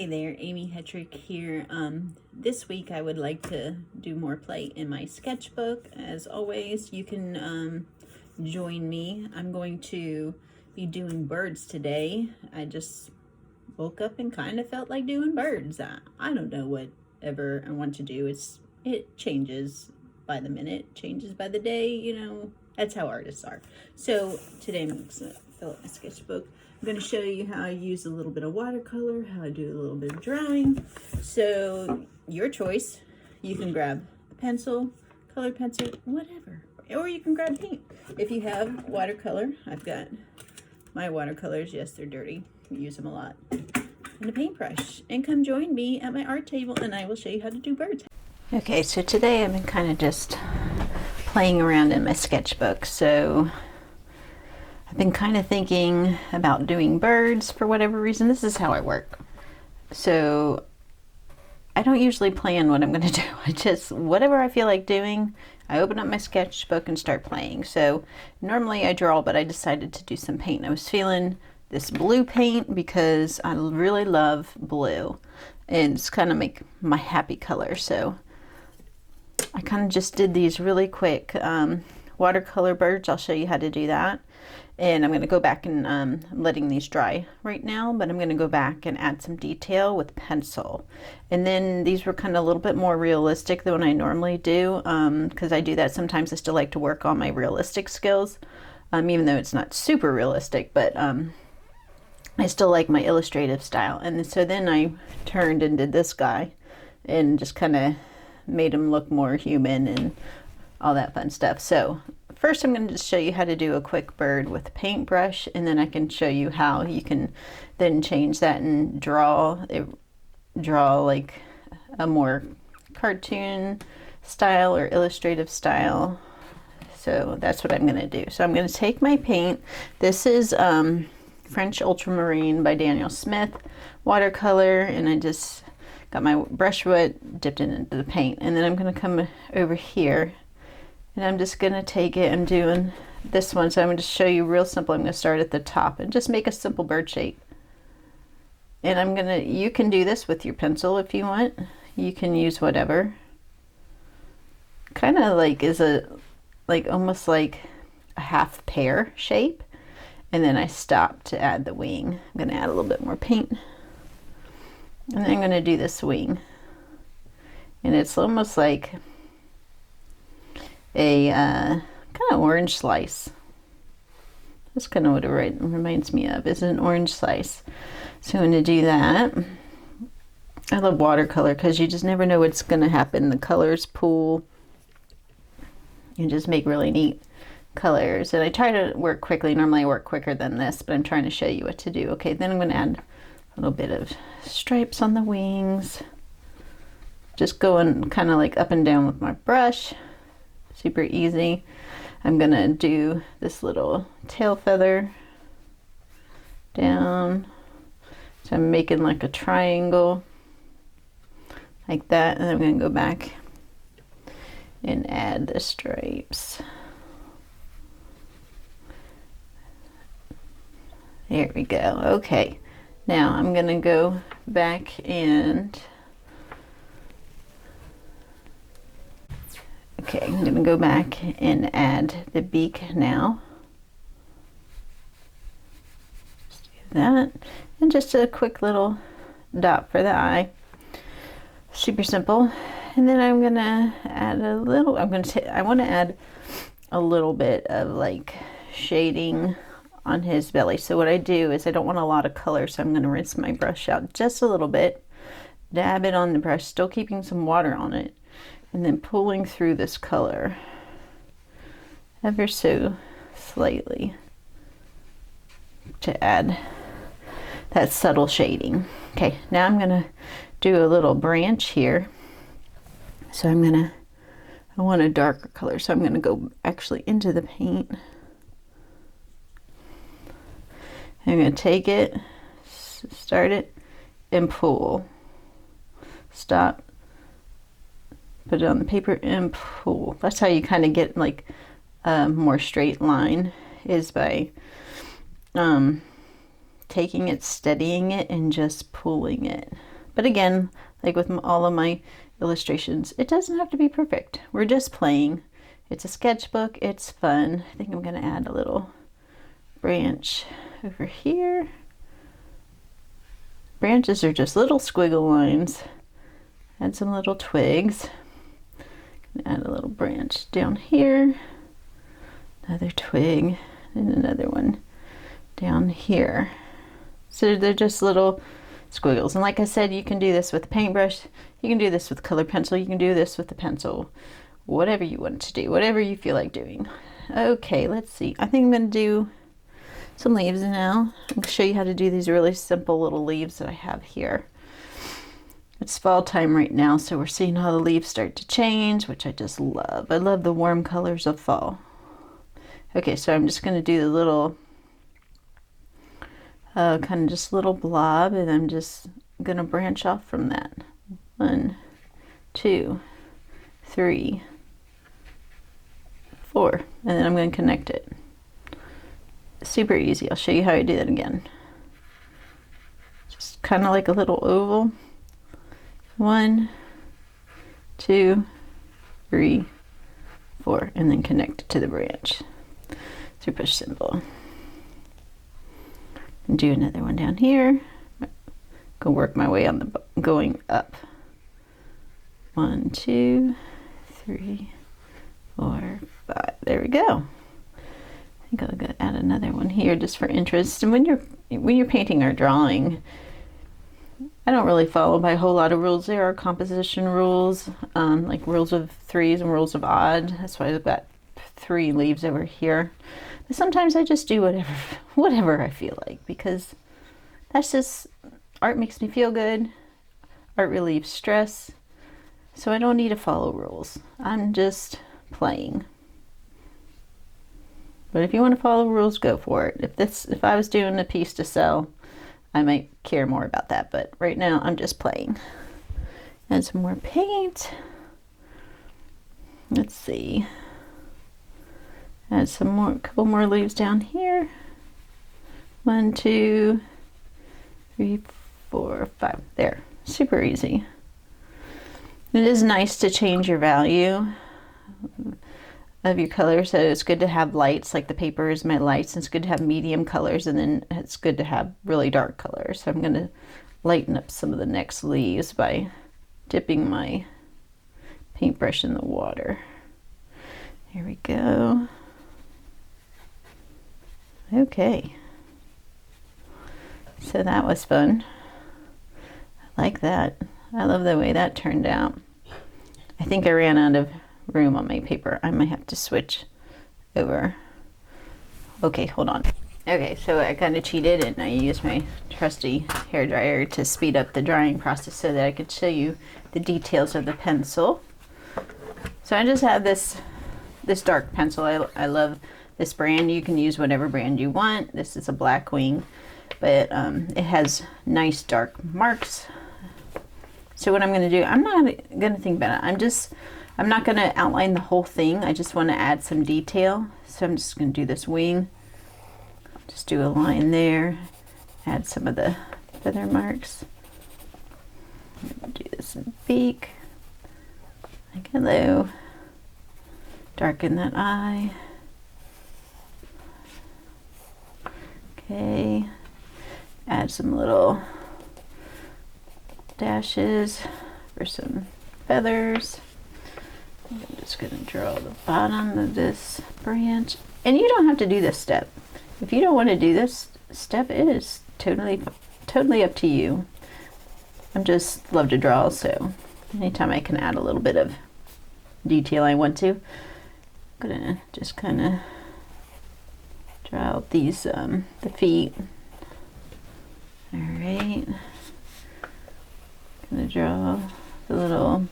Hey there, Amy Hetrick here. This week I would like to do more play in my sketchbook. As always, you can join me. I'm going to be doing birds today. I just woke up and kind of felt like doing birds. I don't know whatever I want to do. It changes by the minute, changes by the day, you know. That's how artists are. So today I'm going to fill up my sketchbook. I'm going to show you how I use a little bit of watercolor, how I do a little bit of drawing. So your choice. You can grab a pencil, colored pencil, whatever. Or you can grab paint. If you have watercolor, I've got my watercolors. Yes, they're dirty. We use them a lot. And a paintbrush. And come join me at my art table and I will show you how to do birds. Okay, so today I've been kind of just playing around in my sketchbook. So I've been kind of thinking about doing birds for whatever reason. This is how I work. So I don't usually plan what I'm going to do. I just, whatever I feel like doing, I open up my sketchbook and start playing. So normally I draw, but I decided to do some paint. I was feeling this blue paint because I really love blue. And it's kind of my happy color. So I kind of just did these really quick watercolor birds. I'll show you how to do that. And I'm going to go back and I'm letting these dry right now, but I'm going to go back and add some detail with pencil. And then these were kind of a little bit more realistic than what I normally do, because I do that sometimes. I still like to work on my realistic skills, even though it's not super realistic, but I still like my illustrative style. And so then I turned and did this guy and just kind of made him look more human and all that fun stuff. So first I'm going to just show you how to do a quick bird with a paintbrush, and then I can show you how you can then change that and draw like a more cartoon style or illustrative style. So that's what I'm going to do. So I'm going to take my paint. This is French Ultramarine by Daniel Smith watercolor, and I just got my brush wet, dipped it into the paint, and then I'm going to come over here and I'm just going to take it. I'm doing this one, so I'm going to show you real simple. I'm going to start at the top and just make a simple bird shape. And you can do this with your pencil if you want. You can use whatever. Kind of like almost like a half pear shape. And then I stop to add the wing. I'm going to add a little bit more paint. And then I'm going to do this wing. And it's almost like a kind of orange slice. That's kind of what it reminds me of, is an orange slice. So I'm going to do that. I love watercolor because you just never know what's going to happen. The colors pool. You just make really neat colors. And I try to work quickly. Normally I work quicker than this, but I'm trying to show you what to do. Okay, then I'm going to add a little bit of stripes on the wings. Just going kind of like up and down with my brush. Super easy. I'm gonna do this little tail feather down. So I'm making like a triangle like that, and I'm gonna go back and add the stripes. There we go. Okay, now I'm gonna go back and okay, I'm going to go back and add the beak now. Just do that. And just a quick little dot for the eye. Super simple. And then I'm going to add a little, I want to add a little bit of like shading on his belly. So what I do is I don't want a lot of color, so I'm going to rinse my brush out just a little bit. Dab it on the brush, still keeping some water on it. And then pulling through this color ever so slightly to add that subtle shading. Okay, now I'm gonna do a little branch here. So I want a darker color, so I'm gonna go actually into the paint. I'm gonna take it, start it, and pull. Stop. Put it on the paper and pull. That's how you kind of get like a more straight line, is by taking it, steadying it, and just pulling it. But again, like with all of my illustrations, it doesn't have to be perfect. We're just playing. It's a sketchbook. It's fun. I think I'm going to add a little branch over here. Branches are just little squiggle lines. Add some little twigs. Add a little branch down here. Another twig and another one down here. So they're just little squiggles. And like I said, you can do this with a paintbrush. You can do this with colored pencil. You can do this with the pencil. Whatever you want to do. Whatever you feel like doing. Okay, let's see. I think I'm going to do some leaves now. I'll show you how to do these really simple little leaves that I have here. It's fall time right now, so we're seeing how the leaves start to change, which I just love. I love the warm colors of fall. Okay, so I'm just going to do the little, kind of just little blob, and I'm just going to branch off from that. 1, 2, 3, 4, and then I'm going to connect it. Super easy. I'll show you how I do that again. Just kind of like a little oval. 1, 2, 3, 4, and then connect it to the branch. Super simple. And do another one down here. Go work my way on the going up. 1, 2, 3, 4, 5. There we go. I think I'll add another one here just for interest. And when you're painting or drawing, I don't really follow by a whole lot of rules. There are composition rules, like rules of threes and rules of odd. That's why I've got 3 leaves over here. But sometimes I just do whatever I feel like, because that's just, art makes me feel good. Art relieves stress. So I don't need to follow rules. I'm just playing. But if you want to follow rules, go for it. If I was doing a piece to sell, I might care more about that, but right now I'm just playing. Add some more paint. Let's see. Add some more, couple more leaves down here. 1, 2, 3, 4, 5. There. Super easy. It is nice to change your value of your colors, so it's good to have lights, like the paper is my lights, and it's good to have medium colors, and then it's good to have really dark colors. So I'm going to lighten up some of the next leaves by dipping my paintbrush in the water. Here we go. Okay. So that was fun. I like that. I love the way that turned out. I think I ran out of room on my paper. I might have to switch over. Okay, hold on. Okay, so I kind of cheated and I used my trusty hair dryer to speed up the drying process so that I could show you the details of the pencil. So I just have this dark pencil. I love this brand. You can use whatever brand you want. This is a Blackwing, but it has nice dark marks. So what I'm going to do, I'm not going to think about it. I'm not going to outline the whole thing. I just want to add some detail. So I'm just going to do this wing. Just do a line there. Add some of the feather marks. Do this beak. Like hello. Darken that eye. Okay. Add some little dashes for some feathers. I'm just going to draw the bottom of this branch. And you don't have to do this step. If you don't want to do this step, it is totally up to you. I'm just love to draw, so anytime I can add a little bit of detail I want to. I'm going to just kind of draw out these, the feet. All right. Going to draw the little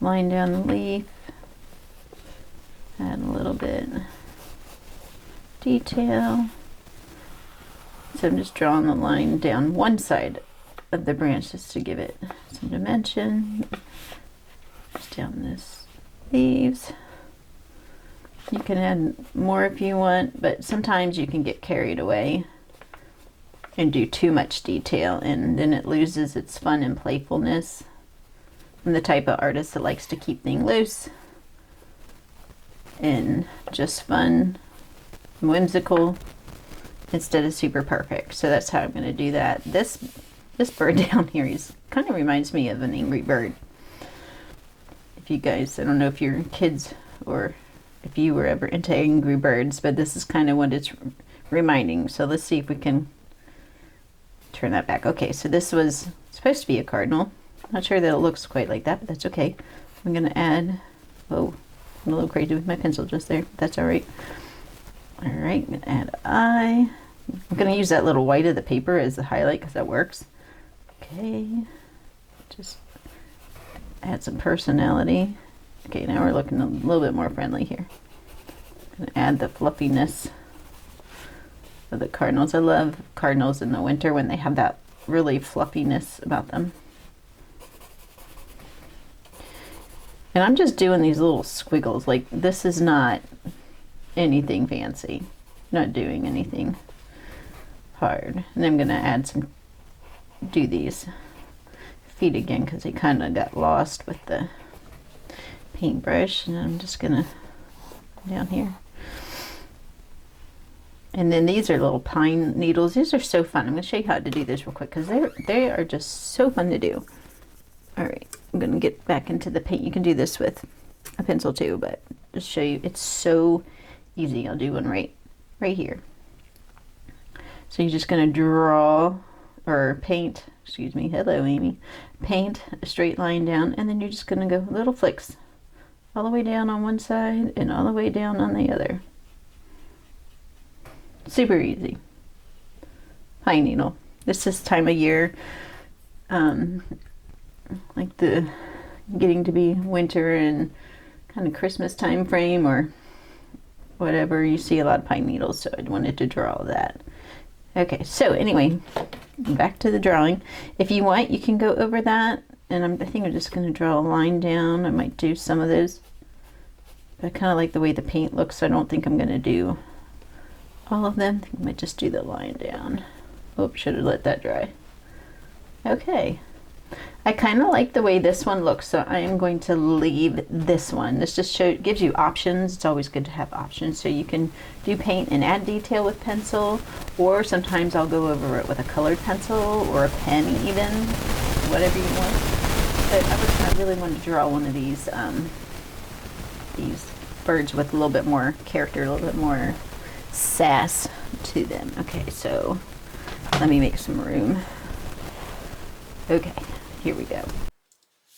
line down the leaf, add a little bit detail. So I'm just drawing the line down one side of the branch just to give it some dimension. Just down this leaves. You can add more if you want, but sometimes you can get carried away and do too much detail, and then it loses its fun and playfulness. I'm the type of artist that likes to keep things loose and just fun, whimsical, instead of super perfect. So that's how I'm going to do that. This bird down here kind of reminds me of an angry bird. If you guys, I don't know if you're kids or if you were ever into angry birds, but this is kind of what it's reminding. So let's see if we can turn that back. Okay, so this was supposed to be a cardinal. Not sure that it looks quite like that, but that's okay. I'm going to add, whoa, I'm a little crazy with my pencil just there. That's all right. All right, I'm going to add eye. I'm going to use that little white of the paper as the highlight because that works. Okay, just add some personality. Okay, now we're looking a little bit more friendly here. I'm going to add the fluffiness of the cardinals. I love cardinals in the winter when they have that really fluffiness about them. And I'm just doing these little squiggles. Like, this is not anything fancy. Not doing anything hard. And I'm going to add some, do these feet again because they kind of got lost with the paintbrush. And I'm just going to, down here. And then these are little pine needles. These are so fun. I'm going to show you how to do this real quick because they are just so fun to do. All right, I'm going to get back into the paint. You can do this with a pencil too, but just show you, it's so easy. I'll do one right here. So you're just going to draw or paint, excuse me, hello Amy, paint a straight line down, and then you're just going to go little flicks all the way down on one side and all the way down on the other. Super easy. Pine needle. This is time of year, like the getting to be winter and kind of Christmas time frame or whatever. You see a lot of pine needles, so I wanted to draw all that. Okay, so anyway, back to the drawing. If you want, you can go over that, and I think I'm just going to draw a line down. I might do some of those. I kind of like the way the paint looks, so I don't think I'm going to do all of them. I think I might just do the line down. Oops, should have let that dry. Okay. I kind of like the way this one looks, so I am going to leave this one. This just gives you options. It's always good to have options, so you can do paint and add detail with pencil, or sometimes I'll go over it with a colored pencil or a pen even, whatever you want. But I really wanted to draw one of these birds with a little bit more character, a little bit more sass to them. Okay, so let me make some room. Okay, here we go.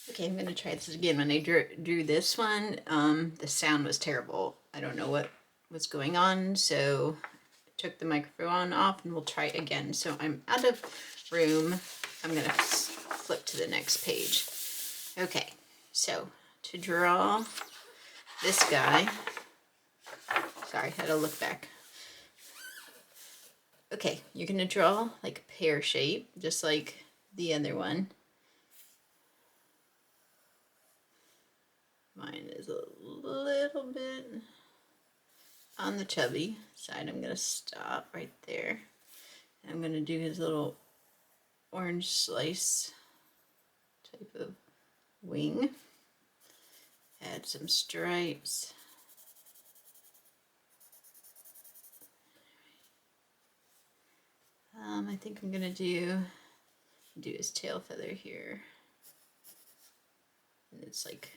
Okay, I'm gonna try this again. When I drew this one, the sound was terrible. I don't know what was going on, so I took the microphone off and we'll try it again. So I'm out of room. I'm gonna flip to the next page. Okay, so to draw this guy, sorry, I had to look back. Okay, you're gonna draw like a pear shape, just like the other one. Mine is a little bit on the chubby side. I'm gonna stop right there. I'm gonna do his little orange slice type of wing. Add some stripes. I think I'm gonna do his tail feather here. And it's like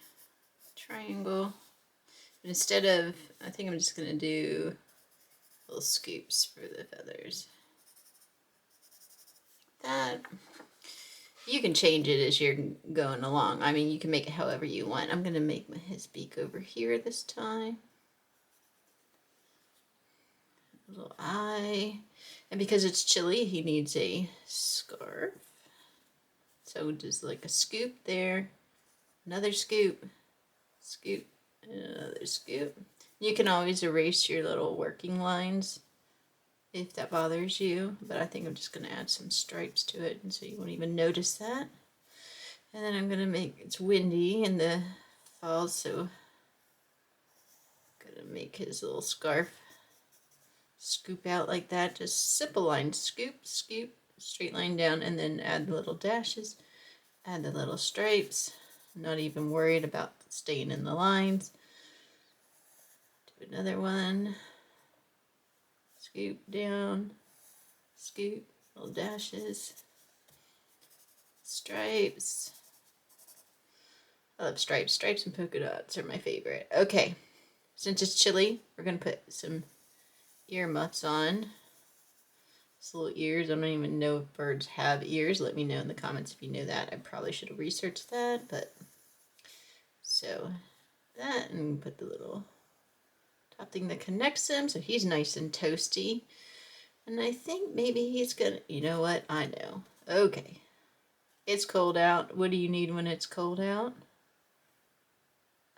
triangle. But instead of, I think I'm just gonna do little scoops for the feathers. That, you can change it as you're going along. I mean, you can make it however you want. I'm gonna make his beak over here this time. A little eye. And because it's chilly, he needs a scarf. So just like a scoop there, another scoop, scoop, another scoop. You can always erase your little working lines if that bothers you, but I think I'm just going to add some stripes to it, and so you won't even notice that. And then I'm going to make, it's windy in the fall, so I'm going to make his little scarf scoop out like that, just simple line, scoop, scoop, straight line down, and then add the little dashes, add the little stripes. I'm not even worried about staying in the lines. Do another one, scoop down, scoop, little dashes, stripes. I love stripes. Stripes and polka dots are my favorite. Okay, since it's chilly, we're gonna put some ear muffs on. These little ears. I don't even know if birds have ears. Let me know in the comments if you know that. I probably should have researched that, but so that, and put the little top thing that connects him so he's nice and toasty. And I think maybe he's gonna, you know what? I know. Okay. It's cold out. What do you need when it's cold out?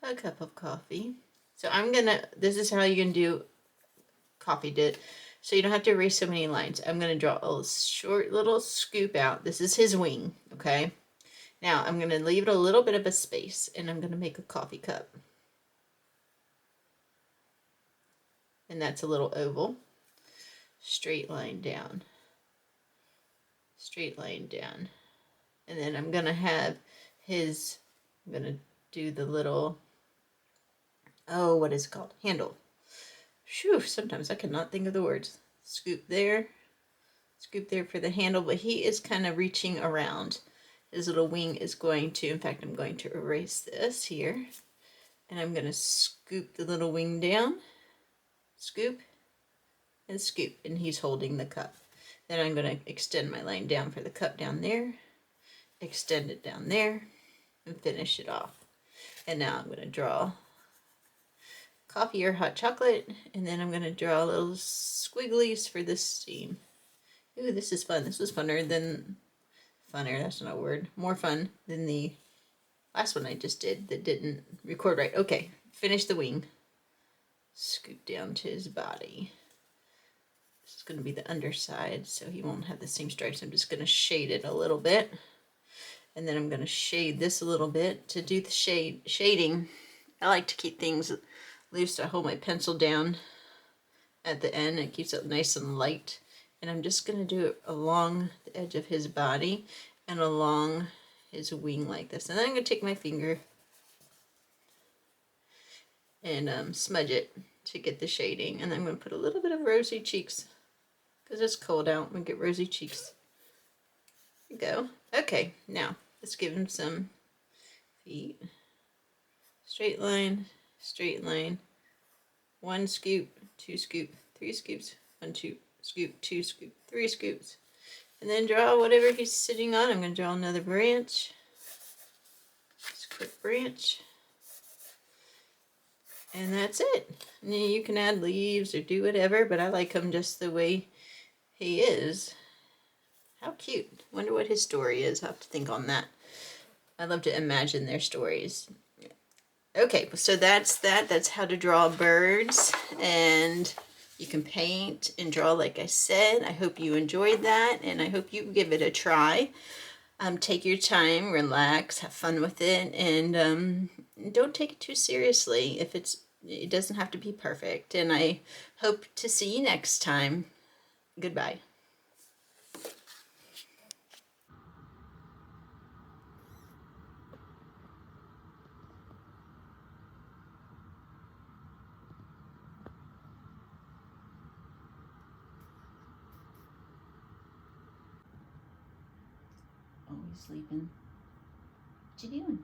A cup of coffee. So this is how you can do coffee dip. So you don't have to erase so many lines. I'm going to draw a short little scoop out. This is his wing, okay? Now I'm going to leave it a little bit of a space, and I'm going to make a coffee cup. And that's a little oval. Straight line down. Straight line down. And then I'm going to have I'm going to do the little, oh, what is it called? Handle. Phew, sometimes I cannot think of the words. Scoop there for the handle, but he is kind of reaching around. His little wing is going to, in fact, I'm going to erase this here, and I'm going to scoop the little wing down, scoop, and scoop, and he's holding the cup. Then I'm going to extend my line down for the cup down there, extend it down there, and finish it off. And now I'm going to draw coffee or hot chocolate, and then I'm going to draw little squigglies for this seam. Ooh, this is fun. This was funner, that's not a word, more fun than the last one I just did that didn't record right. Okay, finish the wing. Scoop down to his body. This is going to be the underside, so he won't have the same stripes. I'm just going to shade it a little bit. And then I'm going to shade this a little bit. To do the shading, I like to keep things loose. I hold my pencil down at the end. It keeps it nice and light. And I'm just going to do it along the edge of his body and along his wing like this. And then I'm going to take my finger and smudge it to get the shading. And then I'm going to put a little bit of rosy cheeks because it's cold out. I'm going to get rosy cheeks. There you go. Okay, now let's give him some feet. Straight line, one scoop, two scoop, three scoops, one, two, scoop, two scoop, three scoops. And then draw whatever he's sitting on. I'm going to draw another branch. Just a quick branch. And that's it. And then you can add leaves or do whatever, but I like him just the way he is. How cute. Wonder what his story is. I'll have to think on that. I love to imagine their stories. Okay, so that's that. That's how to draw birds. And you can paint and draw like I said. I hope you enjoyed that, and I hope you give it a try. Take your time, relax, have fun with it, and don't take it too seriously. It doesn't have to be perfect. And I hope to see you next time. Goodbye. Always sleeping. What you doing?